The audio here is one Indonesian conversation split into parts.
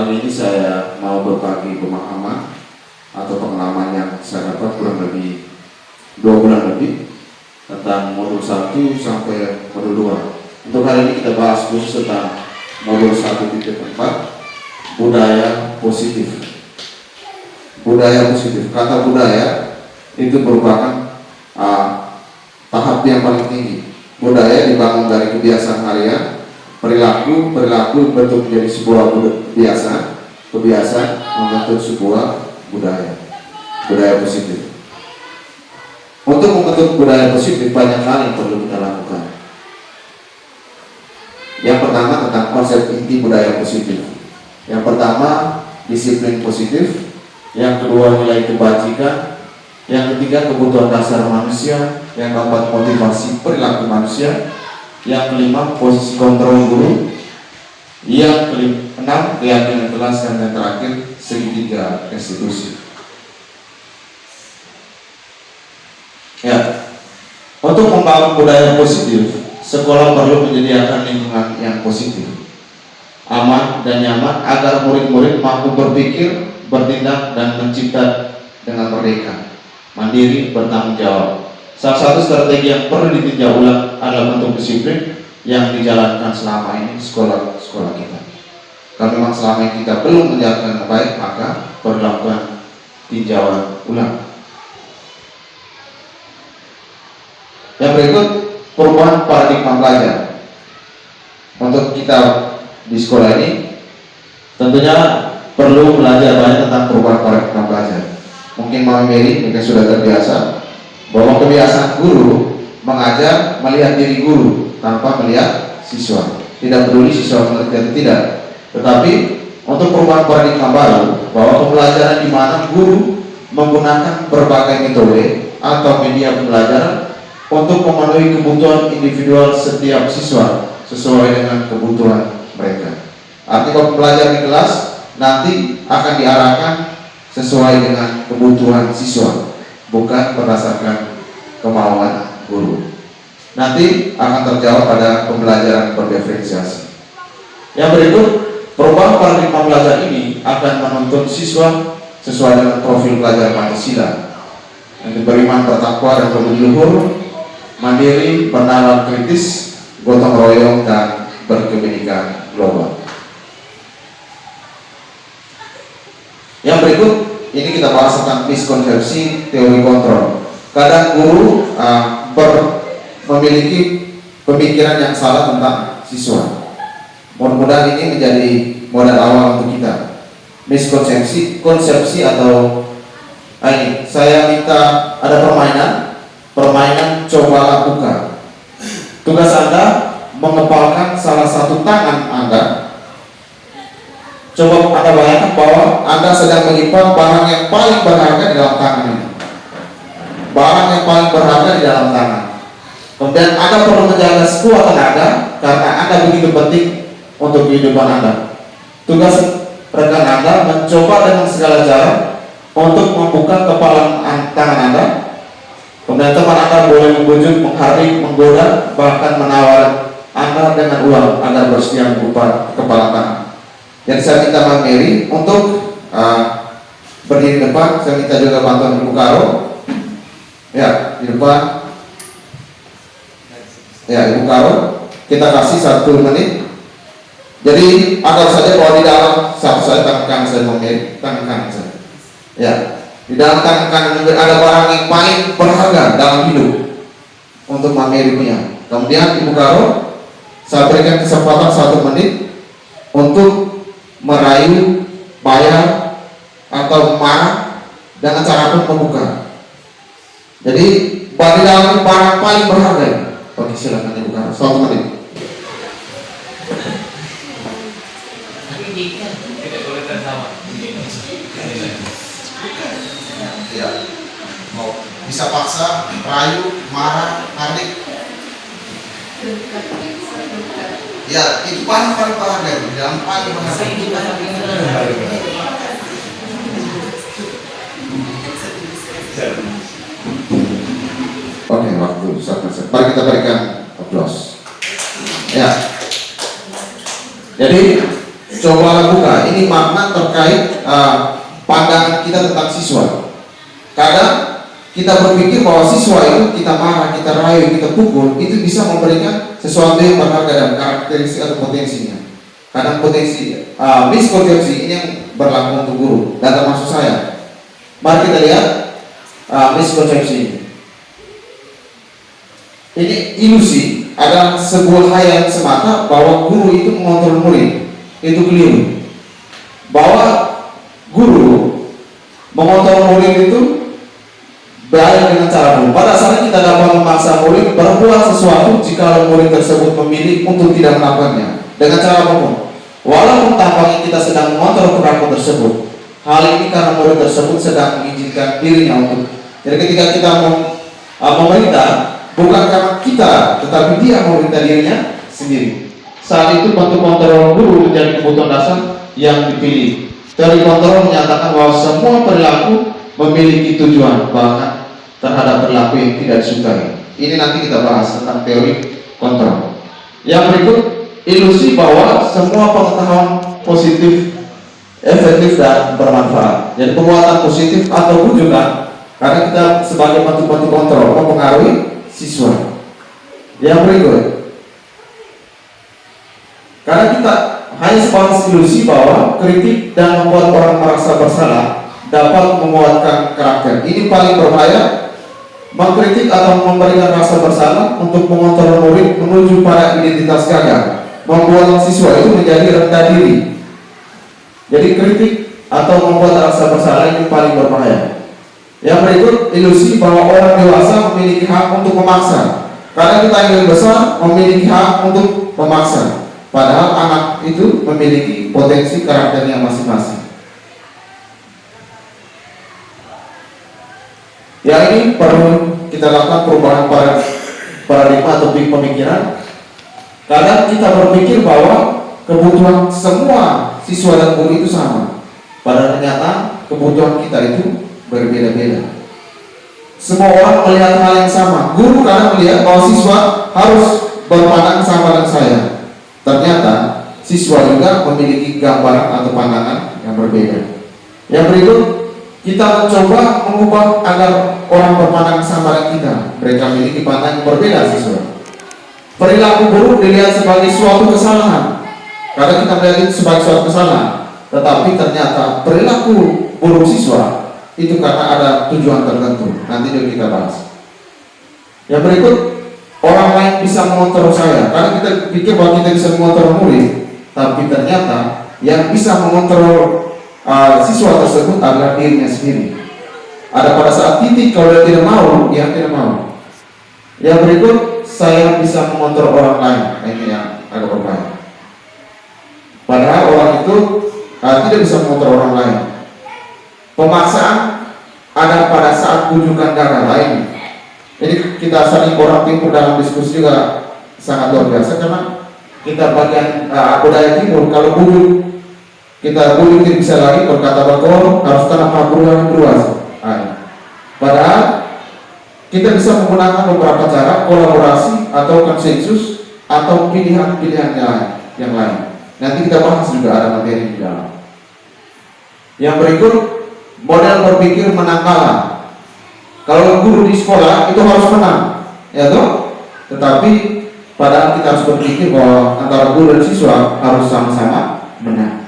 Hari ini saya mau berbagi pemahaman atau pengalaman yang saya dapat kurang lebih 2 bulan lebih tentang modul 1 sampai modul 2. Untuk hari ini kita bahas khusus tentang modul 1.4, budaya positif. Budaya positif. Kata budaya itu merupakan tahap yang paling tinggi. Budaya dibangun dari kebiasaan harian, perilaku bentuk menjadi sebuah kebiasaan membentuk sebuah budaya positif. Untuk membentuk budaya positif banyak hal yang perlu kita lakukan. Yang pertama tentang konsep inti budaya positif. Yang pertama disiplin positif. Yang kedua nilai kebajikan. Yang ketiga kebutuhan dasar manusia. Yang keempat motivasi perilaku manusia. Yang kelima posisi kontrol guru. Yang keenam keyakinan kelas, dan yang terakhir segitiga institusi. Ya, untuk membangun budaya positif, sekolah perlu menyediakan lingkungan yang positif, aman dan nyaman agar murid-murid mampu berpikir, bertindak, dan mencipta dengan merdeka, mandiri, bertanggung jawab. Salah satu strategi yang perlu ditinjau ulang adalah bentuk disiplin yang dijalankan selama ini di sekolah-sekolah kita. Kalau memang selama ini kita belum menjalankan dengan baik, maka perlu dilakukan tinjauan ulang. Yang berikut, perubahan paradigma belajar. Untuk kita di sekolah ini tentunya perlu belajar banyak tentang perubahan paradigma belajar. Mungkin Mama Mary mereka sudah terbiasa bahwa kebiasaan guru mengajar melihat diri guru tanpa melihat siswa. Tidak peduli siswa mengerti atau tidak. Tetapi untuk perubahan paradigma baru, bahwa pembelajaran di mana guru menggunakan berbagai metode atau media pembelajaran untuk memenuhi kebutuhan individual setiap siswa sesuai dengan kebutuhan mereka. Artinya pembelajaran di kelas nanti akan diarahkan sesuai dengan kebutuhan siswa, bukan berdasarkan kemauan guru. Nanti akan terjawab pada pembelajaran berdiferensiasi. Yang berikut, perubahan paradigma belajar ini akan menuntun siswa sesuai dengan profil pelajar Pancasila yang beriman, bertakwa, dan berbudi luhur, mandiri, bernalar kritis, gotong royong, dan berkebinekaan global. Yang berikut ini kita bahas tentang miskonsepsi teori kontrol. Kadang guru memiliki pemikiran yang salah tentang siswa. Mudah-mudahan ini menjadi modal awal untuk kita. Konsepsi atau ini saya minta ada permainan coba lakukan. Tugas Anda mengepalkan salah satu tangan Anda. Coba Anda bayangkan bahwa Anda sedang menyimpan barang yang paling berharga di dalam tangan ini. Barang yang paling berharga di dalam tangan. Kemudian Anda perlu menjaga sekuat tenaga karena Anda begitu penting untuk kehidupan Anda. Tugas rekan Anda mencoba dengan segala cara untuk membuka kepala tangan Anda. Kemudian teman Anda boleh membujuk, menghardik, menggoda, bahkan menawar Anda dengan uang agar bersedia membuka kepala tangan. Jadi saya minta Mbak Mary untuk berdiri di depan. Saya minta juga bantuan Ibu Karo. Ya, di depan. Ya, Ibu Karo. Kita kasih 1 menit. Jadi anggap saja bahwa di dalam saya tangan kanan saya Mbak Mary, tangan kanan saya. Ya, di dalam tangan kanan ada barang yang paling berharga dalam hidup untuk Mbak Mary punya. Kemudian Ibu Karo, saya berikan kesempatan 1 menit untuk merayu, bayar, atau marah dengan cara pun membuka. Jadi di dalam barang paling berharga. Oke, silakan Ibu Karo, 1 menit. Tidak boleh tertawa. Ya, mau bisa paksa, rayu, marah, hardik. Ya, itu paling berharga, di dalam paling berharga. Oke, waktu selesai. Mari kita berikan aplaus. Ya. Jadi coba Saudara buka, ini makna terkait pandangan kita tentang siswa. Kadang kita berpikir bahwa siswa itu kita marah, kita rayu, kita pukul, itu bisa memberikan sesuatu yang berharga dan karakteristik atau potensinya. Kadang potensi miskonsepsi ini yang berlaku untuk guru dan termasuk saya. Mari kita lihat miskonsepsi ini. Ini ilusi adalah sebuah khayal semata bahwa guru itu mengontrol murid. Itu keliru. Bahwa guru mengontrol murid itu baik dengan cara guru. Pada saat kita dapat memaksa murid berbuat sesuatu jika murid tersebut memilih untuk tidak melakukannya dengan cara apapun. Walaupun tampaknya kita sedang mengontrol perilaku tersebut, hal ini karena murid tersebut sedang mengizinkan dirinya untuk. Jadi ketika kita memerintah, bukan karena kita, tetapi dia memerintah dirinya sendiri. Saat itu bentuk kontrol guru menjadi kebutuhan dasar yang dipilih. Teori kontrol menyatakan bahwa semua perilaku memiliki tujuan, bahkan terhadap perilaku yang tidak disukai. Ini nanti kita bahas tentang teori kontrol. Yang berikut, ilusi bahwa semua pengetahuan positif, efektif dan bermanfaat. Jadi penguatan positif atau bujukan, karena kita sebagai bentuk kontrol mempengaruhi siswa. Yang berikut, karena kita hanya sebatas ilusi bahwa kritik dan membuat orang merasa bersalah dapat menguatkan karakter. Ini paling berbahaya. Mengkritik atau memberikan rasa bersalah untuk mengontrol murid menuju pada identitas gagal, membuat siswa itu menjadi rendah diri. Jadi kritik atau membuat rasa bersalah ini paling berbahaya. Yang berikut, ilusi bahwa orang dewasa memiliki hak untuk memaksa. Karena kita yang lebih besar memiliki hak untuk memaksa, padahal anak itu memiliki potensi karakternya masing-masing. Yang ini perlu kita lakukan perubahan paradigma atau pemikiran. Kadang kita berpikir bahwa kebutuhan semua siswa dan guru itu sama, padahal ternyata kebutuhan kita itu berbeda-beda. Semua orang melihat hal yang sama. Guru kadang melihat bahwa siswa harus berpandang sama dengan saya. Ternyata siswa juga memiliki gambaran atau pandangan yang berbeda. Yang berikut, kita mencoba mengubah agar orang berpandang sama dengan kita. Mereka memiliki pandangan yang berbeda siswa. Perilaku buruk dilihat sebagai suatu kesalahan. Karena kita melihat itu sebagai suatu kesalahan. Tetapi ternyata perilaku buruk siswa itu karena ada tujuan tertentu. Nanti juga kita bahas. Yang berikut, orang lain bisa mengontrol saya. Karena kita pikir bahwa kita bisa mengontrol murid, tapi ternyata yang bisa mengontrol siswa tersebut adalah dirinya sendiri. Ada pada saat titik kalau dia tidak mau, dia tidak mau. Yang berikut, saya bisa mengontrol orang lain. Nah, ini yang agak berbahaya. Padahal orang itu tidak bisa mengontrol orang lain. Pemaksaan ada pada saat bujukan gagal lain. Jadi kita saling orang timur dalam diskusi juga sangat luar biasa, karena kita bagian budaya timur, kalau bujuk kita bujuk tidak bisa lagi berkata bakor, harus tanam yang luas. Padahal kita bisa menggunakan beberapa cara kolaborasi atau konsensus atau pilihan-pilihan yang lain. Nanti kita bahas juga, ada materi di dalam. Yang berikut, model berpikir menang kalah. Kalau guru di sekolah itu harus menang, ya toh. Tetapi padahal kita harus berpikir bahwa antara guru dan siswa harus sama-sama menang.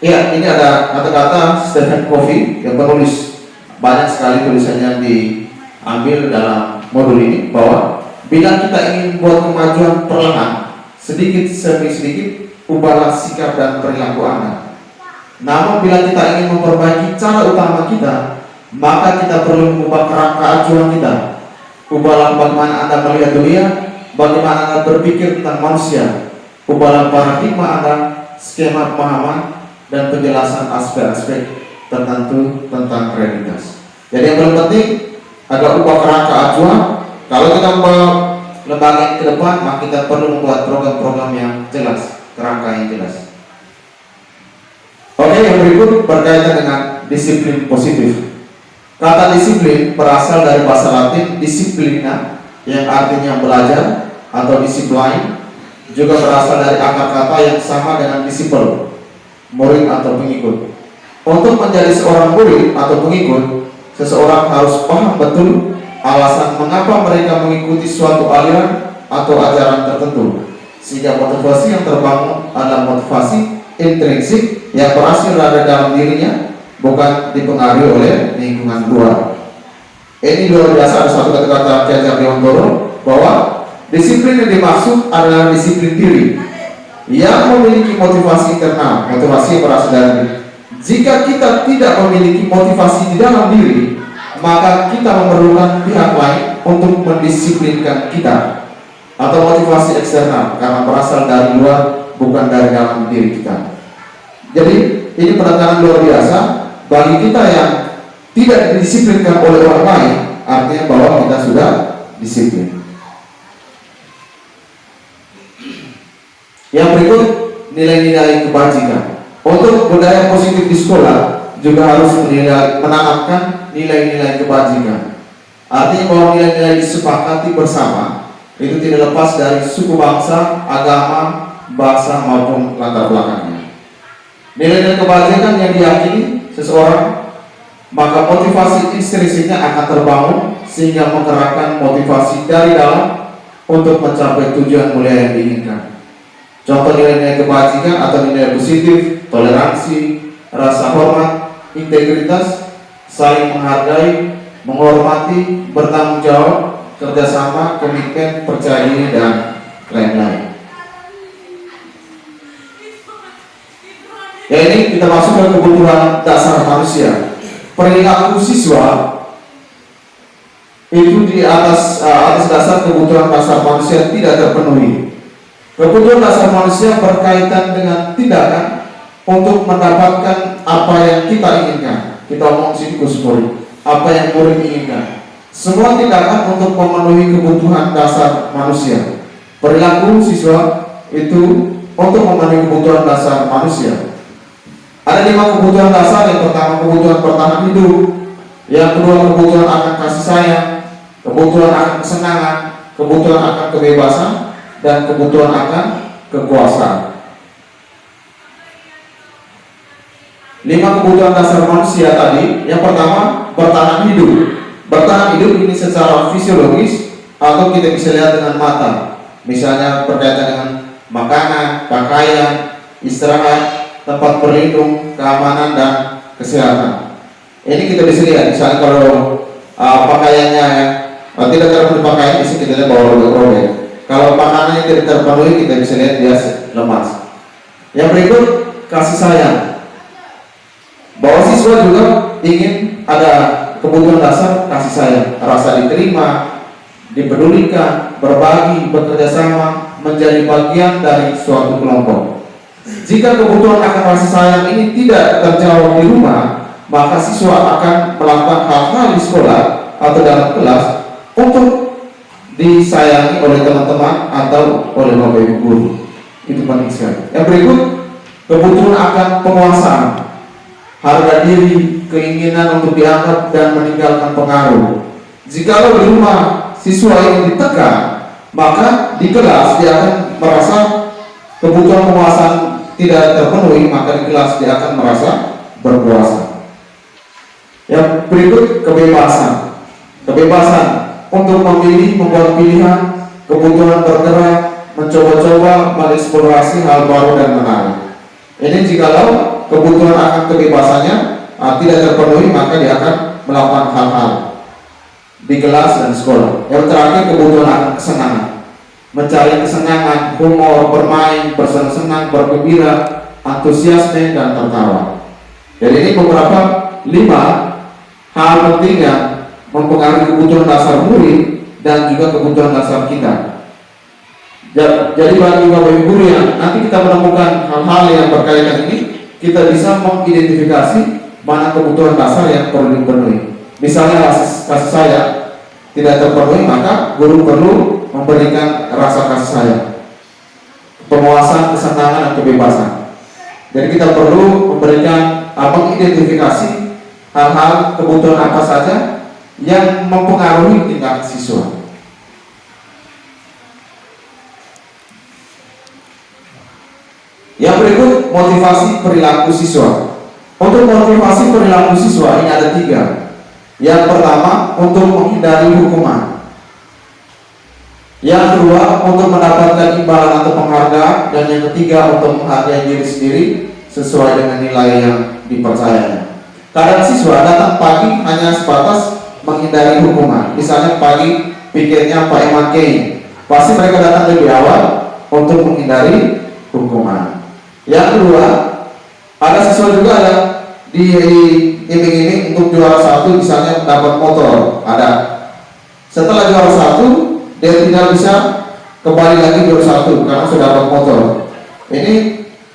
Ya, ini ada kata-kata Stephen Covey yang penulis, banyak sekali tulisannya diambil dalam modul ini, bahwa bila kita ingin buat kemajuan perlahan, sedikit demi sedikit ubahlah sikap dan perilaku Anda. Namun bila kita ingin memperbaiki cara utama kita, maka kita perlu mengubah kerangka acuan kita. Ubahlah bagaimana Anda melihat dunia, bagaimana Anda berpikir tentang manusia. Ubahlah paradigma Anda, skema pemahaman dan penjelasan aspek-aspek tertentu tentang realitas. Jadi yang paling penting adalah ubah kerangka acuan. Kalau kita mau lembaga ke depan, maka kita perlu membuat program-program yang jelas, kerangka yang jelas. Oke, yang berikut berkaitan dengan disiplin positif. Kata disiplin berasal dari bahasa Latin disciplina, yang artinya belajar atau disiplin, juga berasal dari akar kata yang sama dengan disciple, murid atau pengikut. Untuk menjadi seorang murid atau pengikut, seseorang harus paham betul alasan mengapa mereka mengikuti suatu aliran atau ajaran tertentu, sehingga motivasi yang terbangun adalah motivasi intrinsik yang berasal dari dalam dirinya, bukan dipengaruhi oleh lingkungan luar. Ini luar biasa. Ada suatu kata-kata Ki Hajar Dewantoro bahwa disiplin yang dimaksud adalah disiplin diri yang memiliki motivasi internal, motivasi yang berasal dari diri. Jika kita tidak memiliki motivasi di dalam diri, maka kita memerlukan pihak lain untuk mendisiplinkan kita, atau motivasi eksternal karena berasal dari luar, bukan dari dalam diri kita. Jadi ini penekanan luar biasa bagi kita yang tidak didisiplinkan oleh orang lain, artinya bahwa kita sudah disiplin. Yang berikut, nilai-nilai kebajikan. Untuk budaya positif di sekolah juga harus menanamkan nilai-nilai kebajikan. Artinya bahwa nilai-nilai disepakati bersama itu tidak lepas dari suku bangsa, agama, bahasa maupun latar belakangnya. Nilai-nilai kebajikan yang diyakini seseorang, maka motivasi instrinsiknya akan terbangun sehingga menggerakkan motivasi dari dalam untuk mencapai tujuan mulia yang diinginkan. Contoh nilai-nilai kebajikan atau nilai positif: toleransi, rasa hormat, integritas, saling menghargai, menghormati, bertanggung jawab, kerjasama, komitmen, percaya diri, dan lain-lain. Ya, ini kita masuk ke kebutuhan dasar manusia. Perilaku siswa itu di atas dasar kebutuhan dasar manusia tidak terpenuhi. Kebutuhan dasar manusia berkaitan dengan tindakan untuk mendapatkan apa yang kita inginkan. Kita omong sini khusus murid, apa yang murid inginkan. Semua tindakan untuk memenuhi kebutuhan dasar manusia. Perilaku siswa itu untuk memenuhi kebutuhan dasar manusia. Ada 5 kebutuhan dasar. Yang pertama, kebutuhan bertahan hidup. Yang kedua, kebutuhan akan kasih sayang, kebutuhan akan kesenangan, kebutuhan akan kebebasan, dan kebutuhan akan kekuasaan. 5 kebutuhan dasar manusia tadi. Yang pertama, bertahan hidup. Bertahan hidup ini secara fisiologis atau kita bisa lihat dengan mata. Misalnya berkaitan dengan makanan, pakaian, istirahat, tempat berlindung, keamanan, dan kesehatan. Ini kita bisa lihat. Misalnya kalau pakaiannya tidak terpenuhi pakaian, bisa kita lihat bahwa robek. Kalau makanannya tidak terpenuhi, kita bisa lihat dia lemas. Yang berikut, kasih sayang. Bahwa siswa juga ingin ada kebutuhan dasar kasih sayang, rasa diterima, dipedulikan, berbagi, bekerja sama, menjadi bagian dari suatu kelompok. Jika kebutuhan akan kasih sayang ini tidak terjawab di rumah, maka siswa akan melakukan hal-hal di sekolah atau dalam kelas untuk disayangi oleh teman-teman atau oleh bapak ibu guru. Itu penting sekali. Yang berikut, kebutuhan akan penguasaan, harga diri, keinginan untuk dianggap dan meninggalkan pengaruh. Jikalau di rumah siswa ini ditekan, maka di kelas dia akan merasa kebutuhan penguasaan tidak terpenuhi, maka di kelas dia akan merasa berkuasa. Yang berikut, kebebasan. Kebebasan untuk memilih, membuat pilihan, kebutuhan bergerak, mencoba-coba, mengeksplorasi hal baru dan menarik. Ini jikalau kebutuhan akan kebebasannya tidak terpenuhi, maka dia akan melakukan hal-hal di kelas dan sekolah. Yang terakhir, kebutuhan akan kesenangan, mencari kesenangan, humor, bermain, bersenang-senang, bergembira, antusiasme, dan tertawa. Jadi ini beberapa 5 hal penting yang mempengaruhi kebutuhan dasar murid dan juga kebutuhan dasar kita. Jadi bagi bapak ibu guru yang nanti kita menemukan hal-hal yang berkaitan ini, kita bisa mengidentifikasi mana kebutuhan dasar yang perlu dipenuhi. Misalnya kasih sayang tidak terpenuhi, maka guru perlu memberikan rasa kasih sayang, penguasaan, kesenangan, dan kebebasan. Jadi kita perlu memberikan mengidentifikasi hal-hal kebutuhan apa saja yang mempengaruhi tingkat siswa. Yang berikut motivasi perilaku siswa. Untuk motivasi perilaku siswa ini ada 3. Yang pertama untuk menghindari hukuman. Yang kedua untuk mendapatkan imbalan atau penghargaan, dan yang ketiga untuk menghargai diri sendiri sesuai dengan nilai yang dipercayanya. Kadang siswa datang pagi hanya sebatas menghindari hukuman. Misalnya pagi pikirnya Pak Eman Kane, pasti mereka datang lebih awal untuk menghindari hukuman. Yang kedua, ada siswa juga yang diiming-iming untuk juara 1, misalnya mendapat motor. Ada. Setelah juara 1, dia tidak bisa kembali lagi juara 1 karena sudah dapat motor. Ini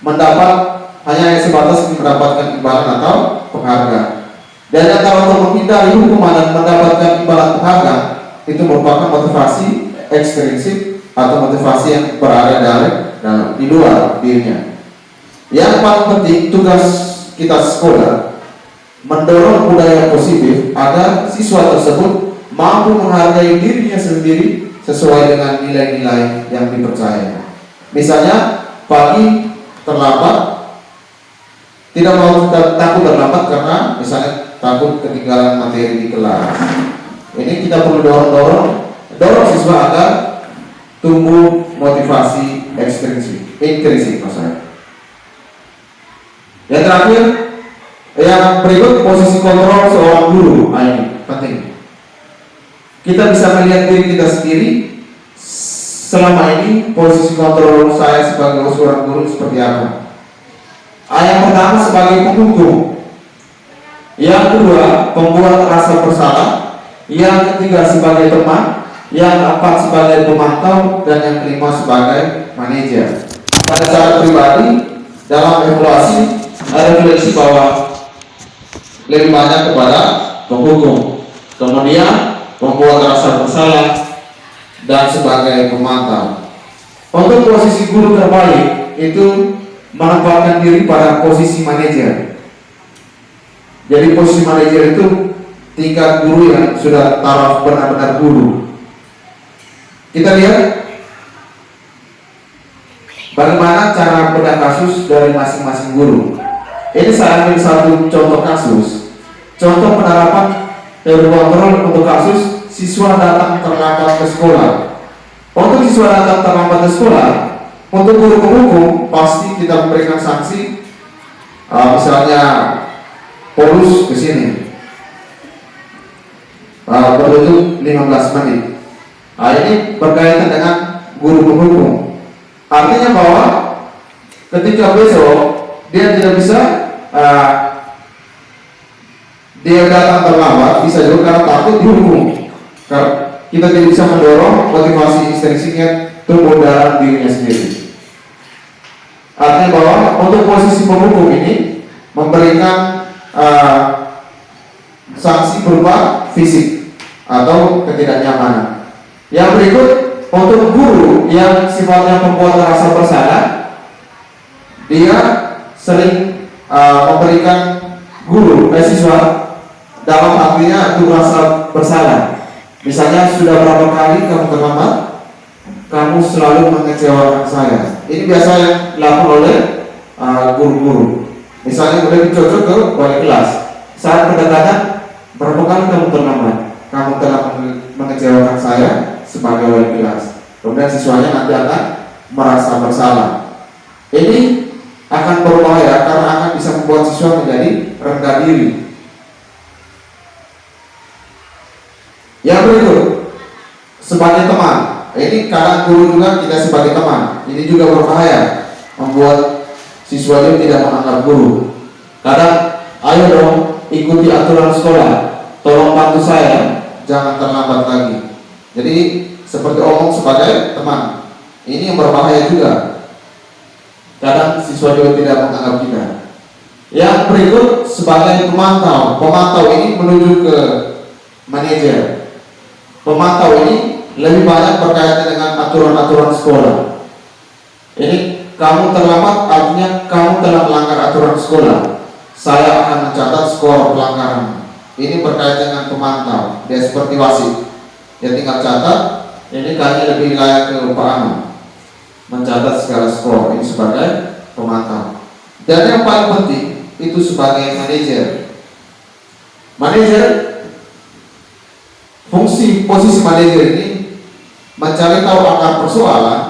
mendapat hanya sebatas mendapatkan imbalan atau penghargaan. Dan yang kalau untuk menghindari hukuman dan mendapatkan imbalan penghargaan itu merupakan motivasi ekstrinsik atau motivasi yang berada di luar dirinya. Yang paling penting tugas kita sekolah mendorong budaya positif agar siswa tersebut mampu menghargai dirinya sendiri sesuai dengan nilai-nilai yang dipercaya. Misalnya pagi terlambat, tidak mau takut terlambat karena misalnya takut ketinggalan materi di kelas. Ini kita perlu dorong siswa agar tumbuh motivasi intrinsik maksudnya. Yang terakhir, yang berikut posisi kontrol seorang guru. Ini penting. Kita bisa melihat diri kita sendiri selama ini, posisi kontrol saya sebagai seorang guru seperti apa. Yang pertama sebagai penghukum, yang kedua pembuat rasa bersalah, yang ketiga sebagai teman, yang keempat sebagai pemantau, dan yang kelima sebagai manajer. Pada cara pribadi dalam evaluasi ada refleksi bahwa lebih banyak kepada penghukum, kemudian membuat rasa bersalah, dan sebagai pemantau. Untuk posisi guru terbaik itu menempatkan diri pada posisi manajer. Jadi posisi manajer itu tingkat guru yang sudah taraf benar-benar guru. Kita lihat bagaimana cara bedah kasus dari masing-masing guru. Ini saya ambil satu contoh kasus. Contoh penerapan teori kontrol untuk kasus siswa datang terlambat ke sekolah. Untuk siswa datang terlambat ke sekolah, untuk guru penghukum pasti kita memberikan sanksi, misalnya polus ke sini, berbentuk 15 menit. Ini berkaitan dengan guru penghukum. Artinya bahwa ketika besok dia tidak bisa, dia datang terlambat, bisa juga karena takut dihukum. Karena kita tidak bisa mendorong motivasi intrinsiknya tumbuh dalam dirinya sendiri. Artinya bahwa untuk posisi penghukum ini memberikan sanksi berupa fisik atau ketidaknyamanan. Yang berikut untuk guru yang sifatnya membuat rasa bersalah, dia sering memberikan siswa dalam artinya itu rasa bersalah. Misalnya sudah berapa kali kamu terlambat, kamu selalu mengecewakan saya. Ini biasa yang dilakukan oleh guru-guru. Misalnya udah dicocok ke wali kelas, saat pendekatan berapa kali kamu terlambat, kamu telah mengecewakan saya sebagai wali kelas. Kemudian siswanya nanti akan merasa bersalah. Ini akan berbahaya karena akan bisa membuat siswa menjadi rendah diri. Yang berikut sebagai teman. Ini kadang guru juga kita sebagai teman. Ini juga berbahaya, membuat siswa itu tidak menganggap guru. Kadang, ayo dong ikuti aturan sekolah, tolong bantu saya, jangan terlambat lagi. Jadi seperti omong sebagai teman. Ini yang berbahaya juga. Kadang siswa juga tidak menganggap kita. Yang berikut sebagai pemantau. Pemantau ini menuju ke manajer. Pemantau ini lebih banyak berkaitan dengan aturan-aturan sekolah. Ini kamu terlambat artinya kamu telah melanggar aturan sekolah. Saya akan mencatat skor pelanggaran. Ini berkaitan dengan pemantau. Dia seperti wasit. Dia tinggal catat. Ini kayaknya lebih layak ke Pak Anu mencatat segala skor. Ini sebagai pemantau. Dan yang paling penting itu sebagai manajer. Manajer, fungsi posisi manajer ini mencari tahu akar persoalan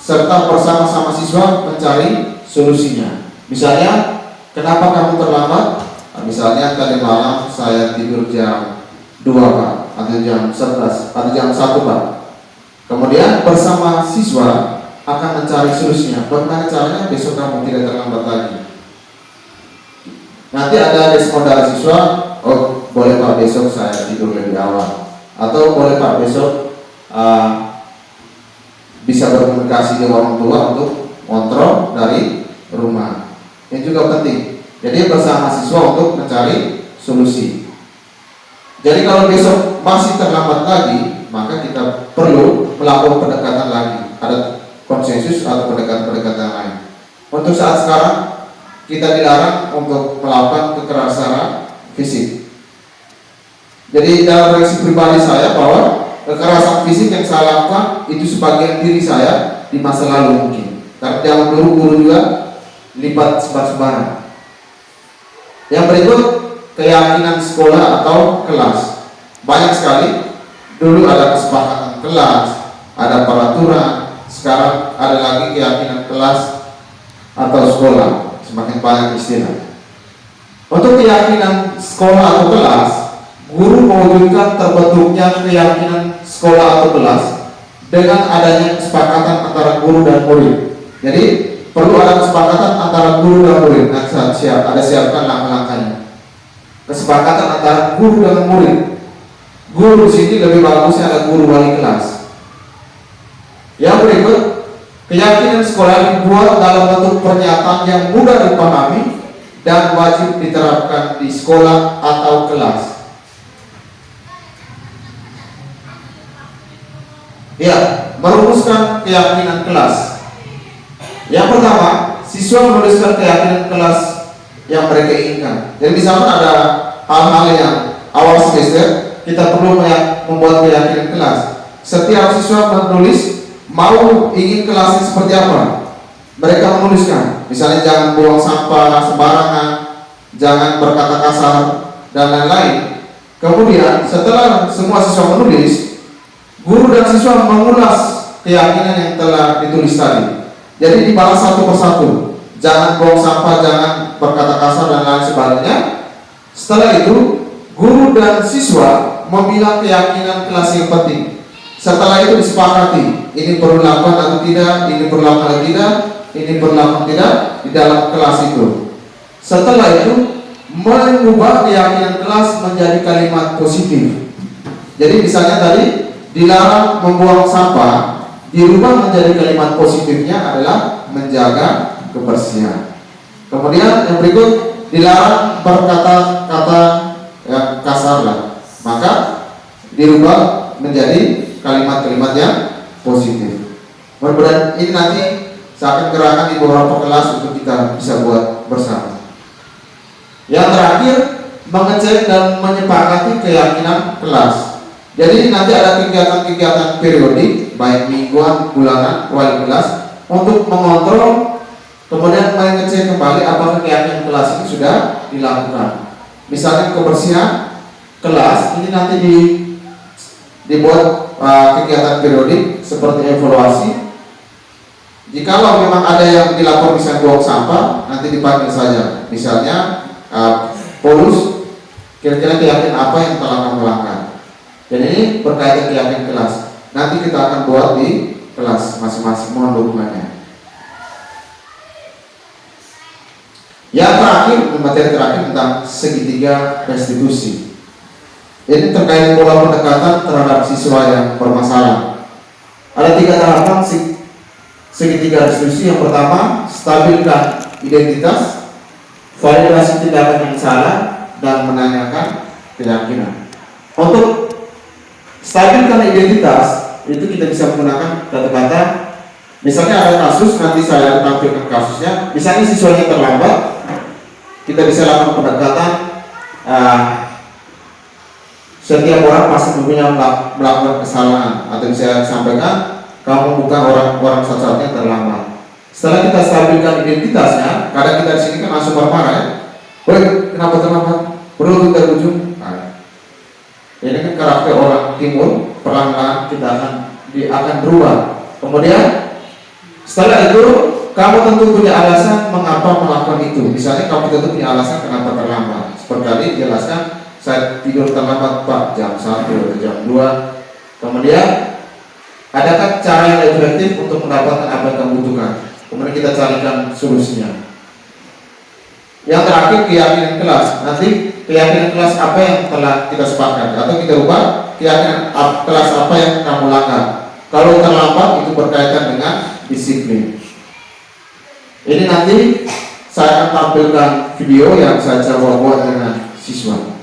serta bersama-sama siswa mencari solusinya. Misalnya, kenapa kamu terlambat? Nah, misalnya tadi malam saya tidur jam 2 Pak, atau jam 11 atau jam 1 Pak. Kemudian bersama siswa akan mencari solusinya. Bagaimana caranya besok kamu tidak terlambat lagi? Nanti ada respon dari siswa, oh boleh Pak besok saya tidur lebih awal, atau boleh Pak besok bisa berkomunikasi dengan orang tua untuk kontrol dari rumah. Ini juga penting. Jadi bersama siswa untuk mencari solusi. Jadi kalau besok masih terlambat lagi, maka kita perlu melakukan pendekatan lagi. Ada konsensus atau pendekatan-pendekatan lain. Untuk saat sekarang kita dilarang untuk melakukan kekerasan fisik. Jadi dalam reaksi pribadi saya bahwa kekerasan fisik yang saya lakukan itu sebagian diri saya di masa lalu mungkin. Tapi jangan guru juga libat sebar-sebaran. Yang berikut keyakinan sekolah atau kelas. Banyak sekali. Dulu ada kesepakatan kelas, ada peraturan. Sekarang ada lagi keyakinan kelas atau sekolah. Semakin banyak istilah. Untuk keyakinan sekolah atau kelas, guru mewujudkan terbentuknya keyakinan sekolah atau kelas dengan adanya kesepakatan antara guru dan murid. Jadi perlu ada kesepakatan antara guru dan murid. Nah, ada siapkan langkah-langkahnya. Kesepakatan antara guru dan murid. Guru di sini lebih bagusnya ada guru wali kelas. Yang berikut, keyakinan sekolah dibuat dalam bentuk pernyataan yang mudah dipahami dan wajib diterapkan di sekolah atau kelas. Ya, merumuskan keyakinan kelas. Yang pertama, siswa menuliskan keyakinan kelas yang mereka inginkan. Jadi misalkan ada hal-hal yang awal semester kita perlu membuat keyakinan kelas. Setiap siswa menulis mau ingin kelasnya seperti apa. Mereka menuliskan, misalnya jangan buang sampah sembarangan, jangan berkata kasar dan lain-lain. Kemudian setelah semua siswa menulis, guru dan siswa mengulas keyakinan yang telah ditulis tadi. Jadi dibalas satu persatu. Jangan buang sampah, jangan berkata kasar dan lain sebagainya. Setelah itu, guru dan siswa memilah keyakinan kelas yang penting. Setelah itu disepakati, ini perlu dilakukan atau tidak, ini perlu dilakukan atau tidak, ini perlu dilakukan tidak di dalam kelas itu. Setelah itu, mengubah keyakinan kelas menjadi kalimat positif. Jadi misalnya tadi dilarang membuang sampah, dirubah menjadi kalimat positifnya adalah menjaga kebersihan. Kemudian yang berikut, dilarang berkata-kata yang kasar lah, maka dirubah menjadi kalimat-kalimat yang positif. Mudah-mudahan ini nanti saya akan gerakan di beberapa kelas untuk kita bisa buat bersama. Yang terakhir, mengecek dan menyepakati keyakinan kelas. Jadi nanti ada kegiatan-kegiatan periodik, baik mingguan, bulanan, wali kelas, untuk mengontrol, kemudian mengecek kembali apakah keyakinan kelas ini sudah dilakukan. Misalnya kebersihan kelas ini nanti dibuat kegiatan periodik seperti evaluasi. Jikalau memang ada yang dilapor misalnya buang sampah, nanti dipanggil saja. Misalnya Polus, kira-kira keyakinan apa yang telah kamu lakukan. Dan ini berkaitan keyakinan kelas. Nanti kita akan buat di kelas masing-masing, mohon dukungannya. Yang terakhir, materi terakhir tentang segitiga restitusi. Ini terkait pola pendekatan terhadap siswa yang bermasalah. Ada 3 tahapan segitiga restitusi. Yang pertama, stabilkan identitas, validasi tindakan yang salah, dan menanyakan keyakinan. Untuk stabilkan identitas, itu kita bisa menggunakan kata-kata. Misalnya ada kasus, nanti saya tampilkan kasusnya. Misalnya siswanya terlambat, kita bisa lakukan pendekatan. Setiap orang pasti mempunyai melakukan kesalahan, atau saya sampaikan, kamu bukan orang satu-satunya terlambat. Setelah kita stabilkan identitasnya, kadang kita di sini kan langsung marah ya. Woi, kenapa terlambat? Perlu terujung. Nah, ini kan karakter orang timur, perlahan-lahan kita akan berubah. Kemudian setelah itu kamu tentu punya alasan mengapa melakukan itu. Misalnya kamu tentu punya alasan kenapa terlambat. Seperti tadi jelaskan, saya tidur terlambat Pak jam 1 atau jam 2. Kemudian adakah cara yang efektif untuk mendapatkan apa yang kamu butuhkan? Kemudian kita carikan solusinya. Yang terakhir, keyakinan kelas. Nanti keyakinan kelas apa yang telah kita sepakati atau kita ubah, keyakinan kelas apa yang kamu langgar. Kalau terlambat itu berkaitan dengan disiplin. Ini nanti saya akan tampilkan video yang saya coba buat dengan siswa.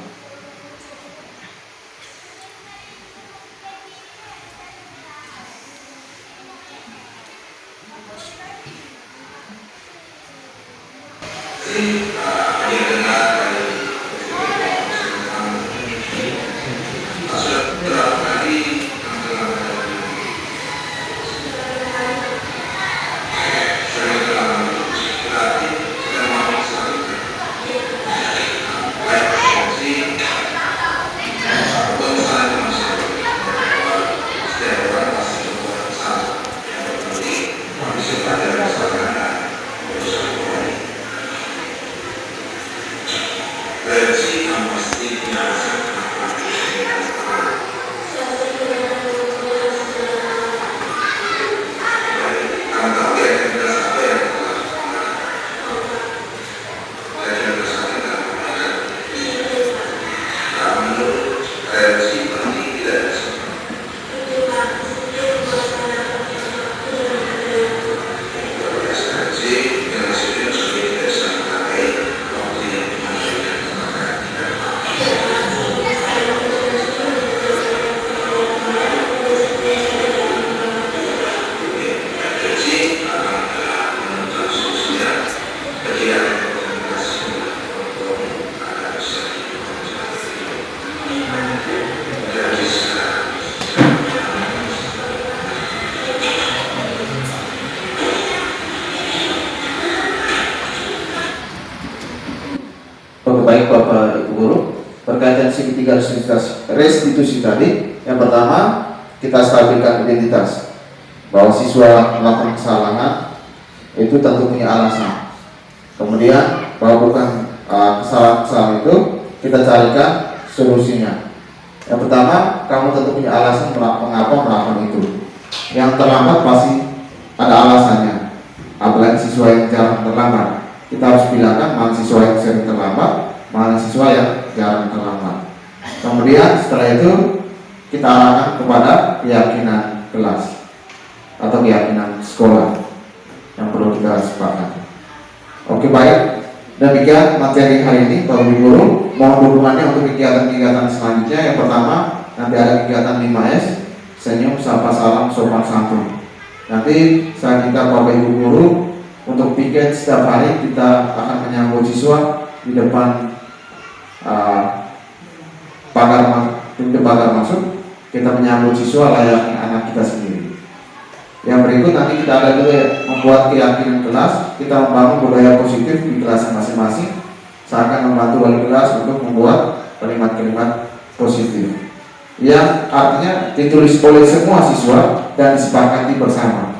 Baik Bapak Ibu Guru, berkaitan segitiga restitusi tadi, yang pertama kita stabilkan identitas bahwa siswa melakukan kesalahan itu tentu punya alasan. Kemudian bahwa bukan kesalahan-kesalahan itu kita carikan solusinya. Yang pertama, kamu tentu punya alasan mengapa melakukan itu. Yang terlambat pasti ada alasannya. Apalagi siswa yang jarang terlambat, kita harus bilangkan mana siswa yang sering terlambat, mana siswa yang jarang terlambat. Kemudian setelah itu kita arahkan kepada keyakinan kelas atau keyakinan sekolah yang perlu kita sepakati. Oke, baik. Demikian materi hari ini Bapak Ibu Guru. Mohon dukungannya untuk kegiatan-kegiatan selanjutnya. Yang pertama, nanti ada kegiatan 5S, senyum, sapa, salam, sopan santun. Nanti saya minta Bapak Ibu Guru untuk piket setiap hari kita akan menyambut siswa di depan pintu pagar masuk. Kita menyambut siswa layaknya anak kita sendiri. Yang berikut nanti kita ada juga membuat keyakinan kelas. Kita membangun budaya positif di kelas masing-masing. Saya akan membantu wali kelas untuk membuat kalimat-kalimat positif yang artinya ditulis oleh semua siswa dan disepakati bersama,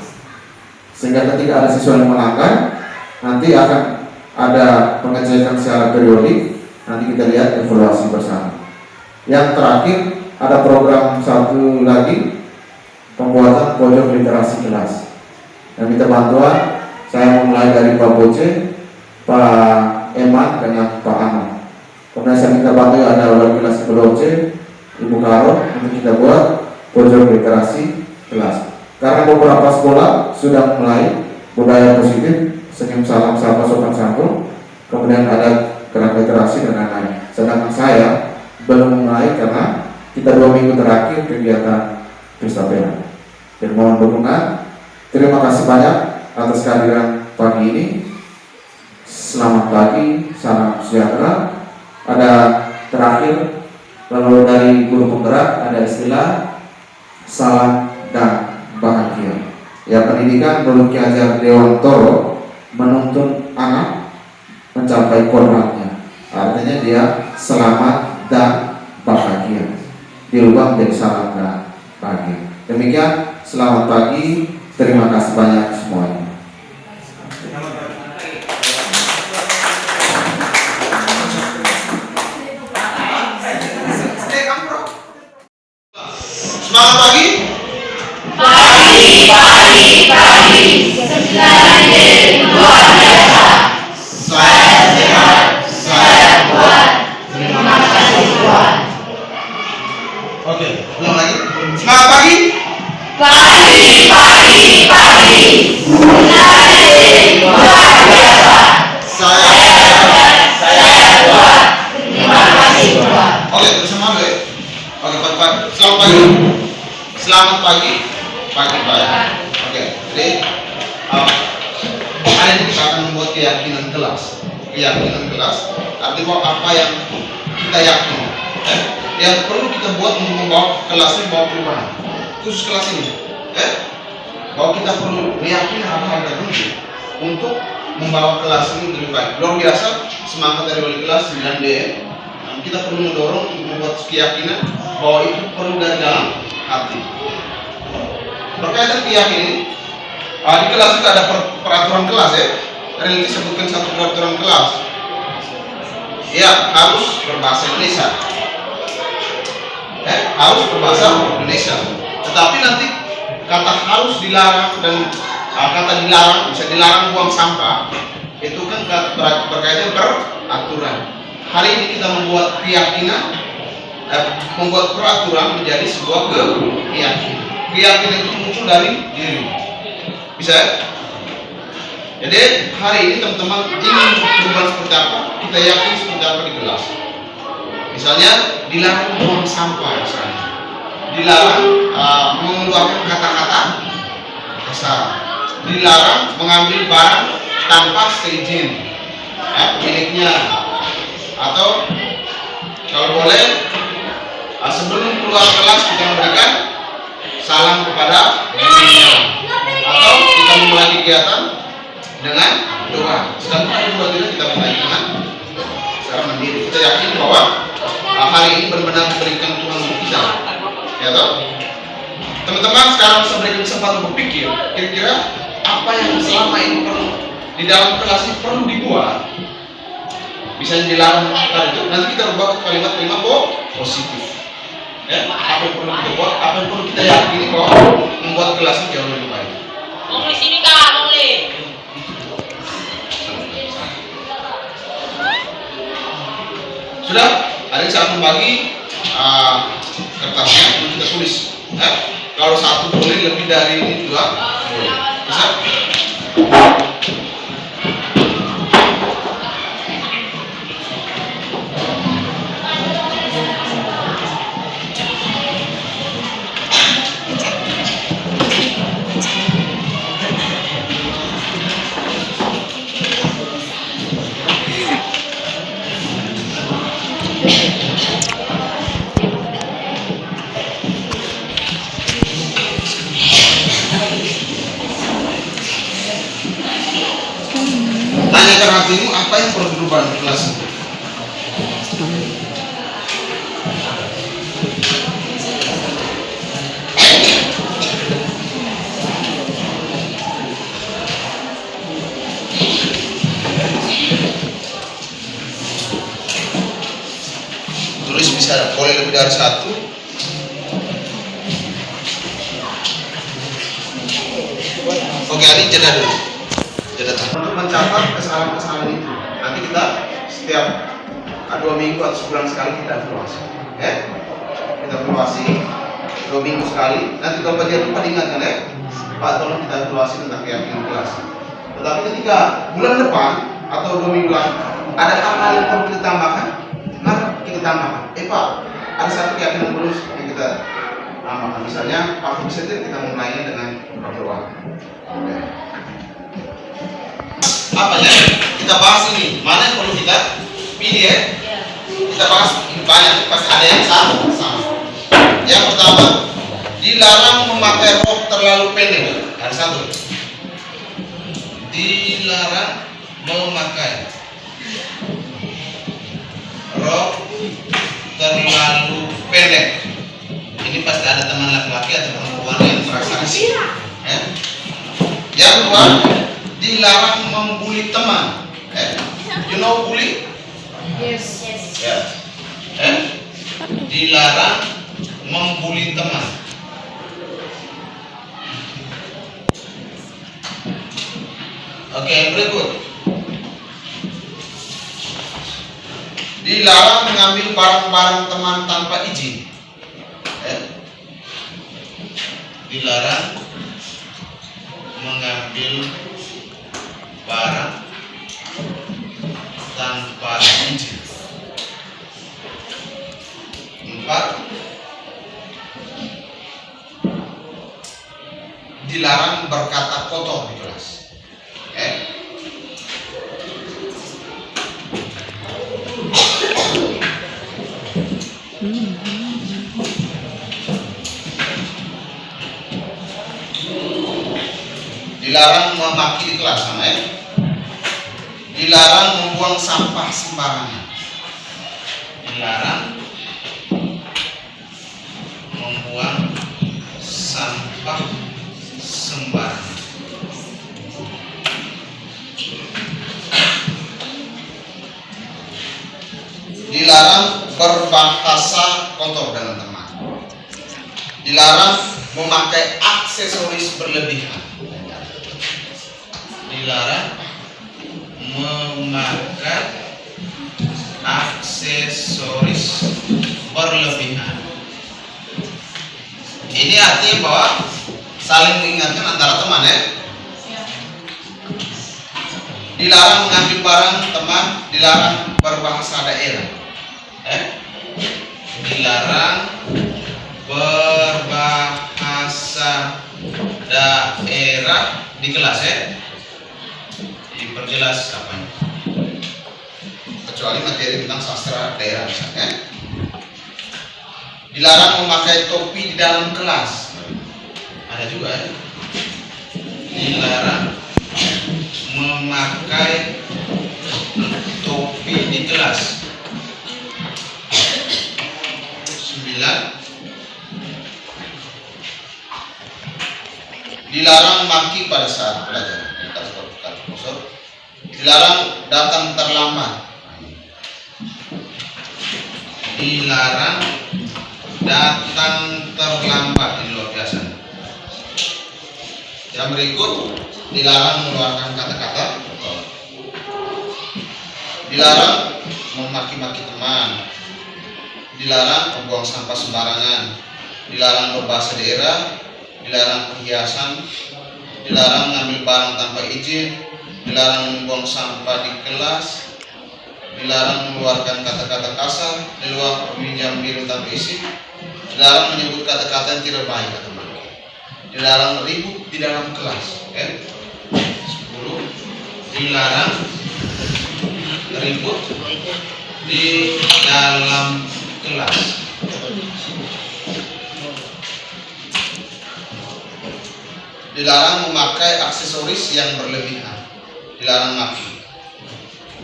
sehingga ketika ada siswa yang melanggar nanti akan ada pengecekan secara periodik. Nanti kita lihat evaluasi bersama. Yang terakhir ada program satu lagi, pembuatan pojok literasi kelas. Dan minta bantuan, saya mulai dari Pak Boce, Pak Eman, dan Pak Aman. Kemudian saya minta bantuan ada wali kelas Boce, Ibu Karo, untuk kita buat pojok literasi kelas. Karena beberapa sekolah sudah mulai budaya positif, senyum, salam, sapa, sopan santun, kemudian ada gerak literasi dan lain-lain. Sedangkan saya belum mulai karena kita 2 minggu terakhir kegiatan Kristapela. Dan mohon dukungan. Terima kasih banyak atas kehadiran pagi ini. Selamat pagi, salam sejahtera. Ada terakhir, lalu dari guru penggerak ada istilah salam dan bahagia. Ya, pendidikan menurut Ki Hajar Dewantoro menuntun anak mencapai kodratnya. Artinya dia selamat dan bahagia, dirubah menjadi selamat dan bahagia. Demikian, selamat pagi, terima kasih banyak semuanya. Semangat pagi. Pagi. Sesuai luar biasa. Saya sehat, saya kuat. Terima kasih Tuhan. Oke, ulang lagi. Semangat pagi. Pagi. Sesuai luar biasa. Saya sehat. Saya kuat. Terima kasih Tuhan. Oke, bersama dulu ya. Oke, pagi. Selamat pagi. Selamat pagi. Pagi. Oke, jadi hari ini kita akan membuat keyakinan kelas. Keyakinan kelas artinya bahwa apa yang kita yakini, yang perlu kita buat untuk membawa kelas ini bawa perubahan. Khusus kelas ini, bahwa kita perlu meyakini hal-hal tertentu untuk membawa kelas ini lebih baik. Luar biasa semangat dari wali kelas 9D. Kita perlu mendorong untuk membuat keyakinan bahwa itu perlu dari dalam hati. Berkaitan keyakinan, di kelas itu ada peraturan kelas ya. Religi sebutkan satu peraturan kelas. Ya, harus berbahasa Indonesia. Harus berbahasa Indonesia. Tetapi nanti kata harus dilarang dan kata dilarang, bisa dilarang buang sampah, itu kan berkaitan peraturan. Hari ini kita membuat keyakinan, membuat peraturan menjadi sebuah keyakinan. Keyakinan itu muncul dari diri. Bisa ya? Jadi hari ini teman-teman ingin berubah seperti apa? Kita yakin seperti apa di kelas. Misalnya dilarang buang sampah, misalnya dilarang mengeluarkan kata-kata kasar, dilarang mengambil barang tanpa seizin pemiliknya, atau kalau boleh sebelum keluar kelas kita memberikan salam kepada gurunya, atau kita memulai kegiatan dengan doa. Sedangkan hari kedua kita mulai dengan secara mandiri. Kita yakin bahwa hari ini benar-benar diberikan Tuhan untuk kita. Ya toh? Teman-teman sekarang bisa berikan kesempatan berpikir, kira-kira apa yang selama ini perlu di dalam kelas ini perlu dibuat. Bisa dilarang tadi itu. Nanti kita ubah kalimat-kalimat positif. Ya, apa yang perlu kita buat, apa yang perlu kita yakini bahwa membuat kelas ini jauh lebih baik. Mau di sini Kak, mau nih. Sudah, hari ini saat membagi kertasnya untuk kita tulis. Kalau satu boleh, lebih dari ini juga boleh. Bisa? Tanyakan hatimu apa yang perlu berubah di kelas ini. Tulis bisa boleh lebih dari satu. Oke, hari jeda dulu. Untuk mencatat kesalahan-kesalahan itu, nanti kita setiap 2 minggu atau sebulan sekali kita evaluasi. Kita evaluasi 2 minggu sekali. Nanti kalau bagian lupa diingatkan ya, Pak tolong kita evaluasi tentang keyakinan kelas. Tetapi ketika bulan depan atau 2 minggu lagi ada hal-hal yang perlu kita tambahkan, maka kita tambahkan. Pak, ada satu keyakinan bonus yang kita tambahkan. Misalnya Pak bisa kita mulainya dengan berdoa. Apa ya? Kita bahas ini. Mana yang perlu kita pilih ya? Kita bahas banyak, pasti ada yang sama. Yang pertama, dilarang memakai rok terlalu pendek. Ada satu. Dilarang memakai rok terlalu pendek. Ini pasti ada teman laki-laki atau perempuan yang merasa risih. Ya. Yang kedua, dilarang membuli teman. You know bully? Yes. Ya. Dilarang membuli teman. Oke, yang berikut. Dilarang mengambil barang-barang teman tanpa izin. Dilarang mengambil barang tanpa izin. 4. Dilarang berkata kotor di kelas. Dilarang memaki di kelas, sama ya. Dilarang membuang sampah sembarangan. Dilarang membuang sampah sembarangan. Dilarang berbahasa kotor dengan teman. Dilarang memakai aksesoris berlebihan. Dilarang memakai aksesoris berlebihan. Ini artinya bahwa saling mengingatkan antara teman ya. Dilarang mengambil barang teman, dilarang berbahasa daerah. Dilarang berbahasa daerah di kelas ya. Diperjelas apanya. Kecuali materi tentang sastra daerah misalnya. Dilarang memakai topi di dalam kelas. Ada juga ya. Dilarang memakai topi di kelas. 9. Dilarang maki pada saat belajar. Dilarang datang terlambat. Dilarang datang terlambat. Ini luar biasa. Yang berikut, dilarang mengeluarkan kata-kata kotor. Dilarang memaki-maki teman. Dilarang membuang sampah sembarangan. Dilarang berbahasa daerah. Dilarang perhiasan. Dilarang mengambil barang tanpa izin. Dilarang membuang sampah di kelas. Dilarang mengeluarkan kata-kata kasar di luar meminjam biru tanpa izin. Dilarang menyebut kata-kata yang tidak baik atau teman. Dilarang ribut di dalam kelas. 10. Dilarang ribut di dalam kelas. Dilarang memakai aksesoris yang berlebihan. Dilarang maki.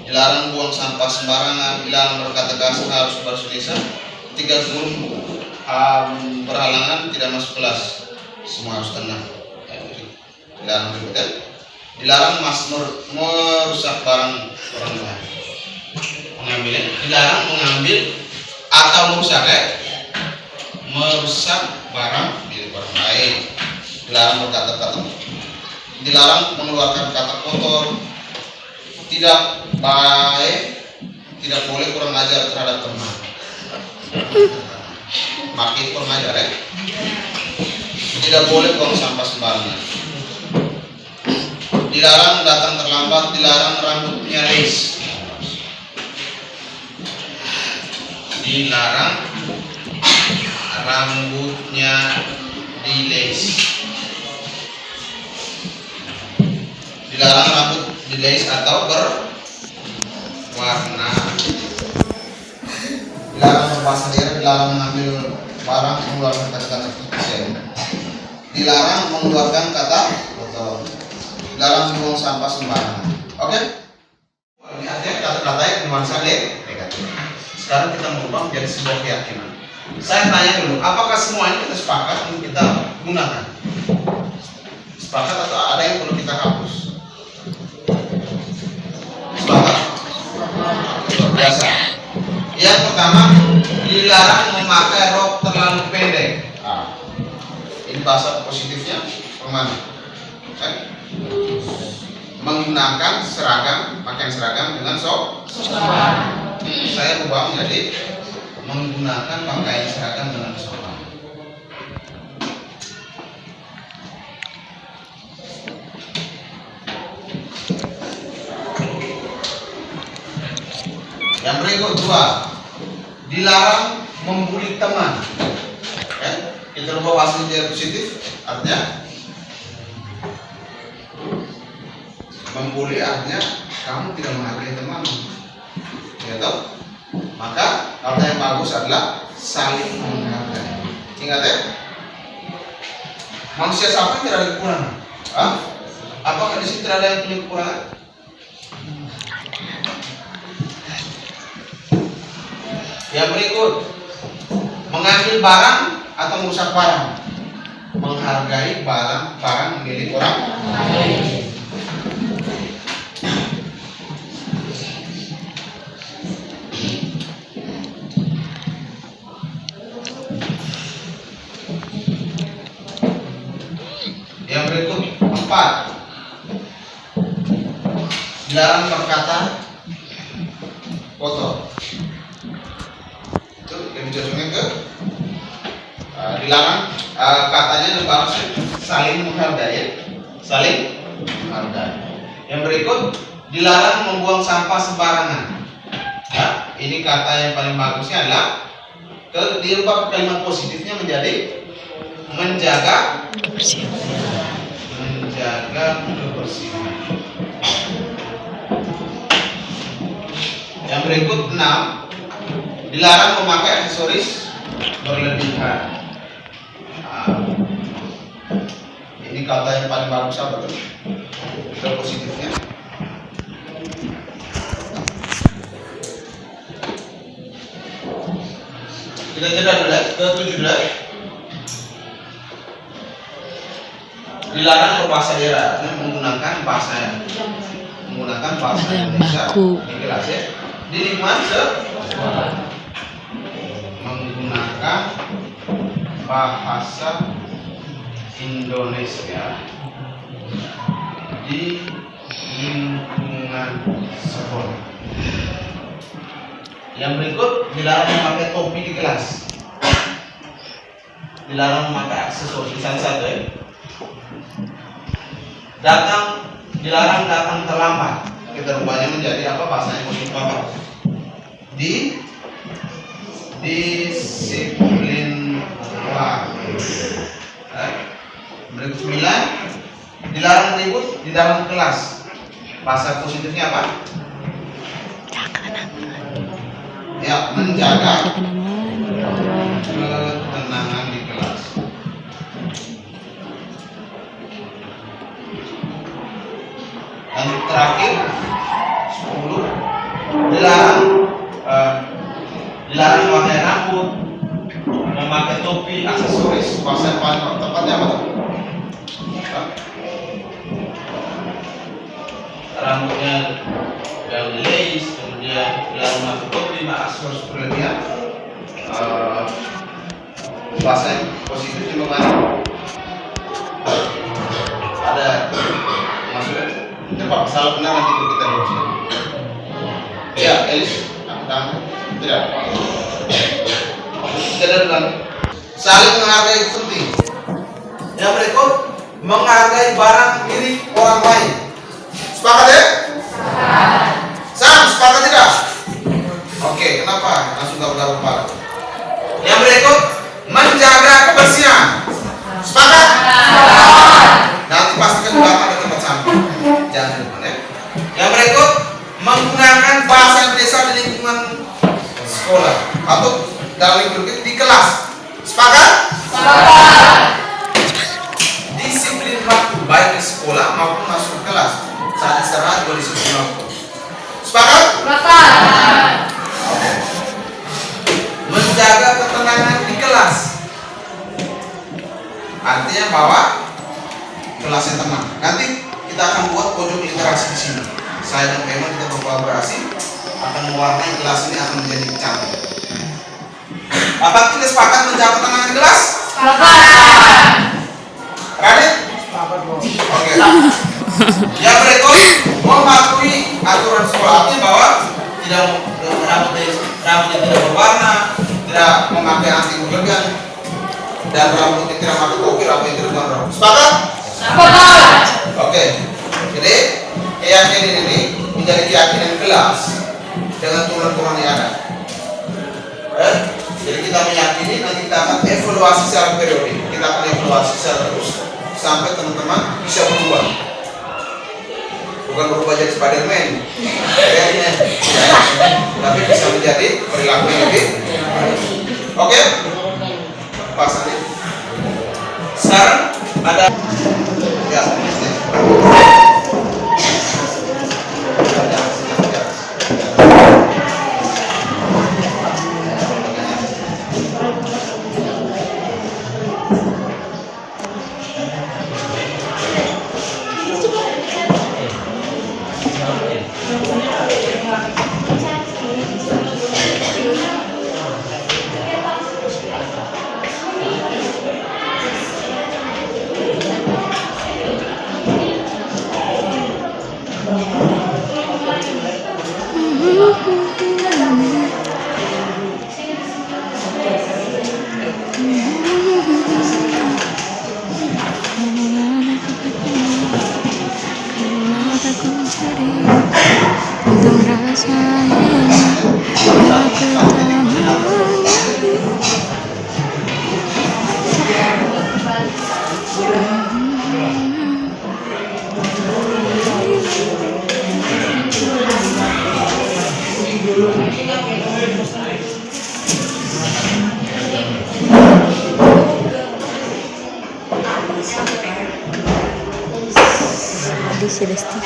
Dilarang buang sampah sembarangan. Dilarang berkata kasar, harus bahasa Indonesia. 30 berhalangan tidak masuk kelas. Semua harus tenang. Dilarang ribut ya. Dilarang merusak barang orang lain. Mengambilnya. Dilarang mengambil atau merusak ya. Merusak barang milik orang lain. Dilarang berkata-kata. Dilarang mengeluarkan kata kotor. Tidak baik. Tidak boleh kurang ajar terhadap teman. Makin kurang ajar ya. Tidak boleh buang sampah sembarangan. Dilarang datang terlambat. Dilarang rambutnya lace. Dilarang rambutnya dilace. Dilarang rambut dilace atau berwarna. Dilarang berbahasa daerah. Dilarang mengambil barang, mengeluarkan kata-kata. Dilarang mengeluarkan kata dalam buang sampah sembarangan. Oke? Ini artinya kata-kata yang nuansa negatif. Sekarang kita merubah menjadi sebuah keyakinan. Saya tanya dulu, apakah semua ini kita sepakat untuk kita gunakan? Sepakat atau ada yang perlu kita hapus? Sepakat? Luar biasa. Yang pertama, dilarang memakai rok terlalu pendek. Ini bahasa positifnya kemana? Menggunakan seragam, pakaian seragam dengan sopan. Saya ubah menjadi menggunakan pakaian seragam dengan sopan. Yang berikut dua, dilarang membuli teman. Kita ubah bahasa menjadi positif, artinya membuli artinya kamu tidak menghargai temanmu, ya toh? Maka kata yang bagus adalah saling menghargai. Ingat ya, manusia siapa yang tidak ada kekurangan? Apakah di sini tidak ada yang punya kekurangan? Yang berikut, mengambil barang atau merusak barang. Menghargai barang milik orang lain. Yang berikut, 4, dilarang berkata kotor. Itu yang dicocoknya ke dilarang katanya dan saling menghargai, ya? Saling menghargai. Yang berikut, dilarang membuang sampah sembarangan. Ya, ini kata yang paling bagusnya adalah diubah kalimat positifnya menjadi menjaga kebersihan. Yang berikut 6, dilarang memakai aksesoris berlebihan. Ini kata yang paling bagus apa tuh? Ke positifnya. Kita jeda dulu ke 17. Dilarang berbahasa daerah, menggunakan bahasa Indonesia di kelas ya. Di lingkungan menggunakan bahasa Indonesia di lingkungan sekolah. Yang berikut, dilarang memakai topi di kelas. Dilarang memakai aksesoris. Satu ya. Dilarang datang terlambat. Kita rubahnya menjadi apa bahasanya positif apa? Disiplinlah. Berikut 9, dilarang ribut di dalam kelas. Bahasa positifnya apa? Ya, menjaga ketenangan di kelas. Dan terakhir 10, dilarang memakai rambut, memakai topi, aksesoris. Bahasa yang paling tepatnya apa? Rambutnya yang lace, kemudian dilarang memakai topi, aksesoris berlebihan. Bahasa yang positif juga mana? Ada maksudnya? Coba salah benar nanti kita luruskan. Ya, Elis, tidak. Tidak bilang. Saling menghargai itu penting. Yang berikut, menghargai barang milik orang lain. Sepakat ya? Sepakat tidak? Oke, kenapa? Langsung garuk-garuk kepala. Yang berikut, menjaga kebersihan. Sepakat? Nanti pastikan juga ada tempat sampah. Jangan lupa ya. Yang berikut, menggunakan bahasa Indonesia di lingkungan sekolah atau dalam lingkungan di kelas. Sepakat? Sepakat. Disiplin waktu baik di sekolah maupun masuk kelas. Artinya bahwa kelasnya tenang. Nanti kita akan buat pojok literasi di sini. Saya dan Kaiman kita berkolaborasi akan mewarnai kelas ini akan menjadi cantik. Apakah kita sepakat menjaga ketenangan di kelas? Radit? Oke. Yang berikut mematuhi aturan sekolah, artinya bahwa tidak rambut tidak berwarna, tidak memakai anti berlebihan, dan rambutnya tidak memakai topi, rambutnya tidak berwarna. Sepakat? Oke. Jadi keyakinan ini menjadi keyakinan kelas dengan turun-turun yang ada. Jadi kita meyakini nanti kita akan evaluasi secara periodik. Kita akan evaluasi secara terus sampai teman-teman bisa berubah. Bukan berubah jadi Spiderman, tapi bisa menjadi perilaku yang lebih. Oke? Pas nanti. Sekarang ada ya. Celesti.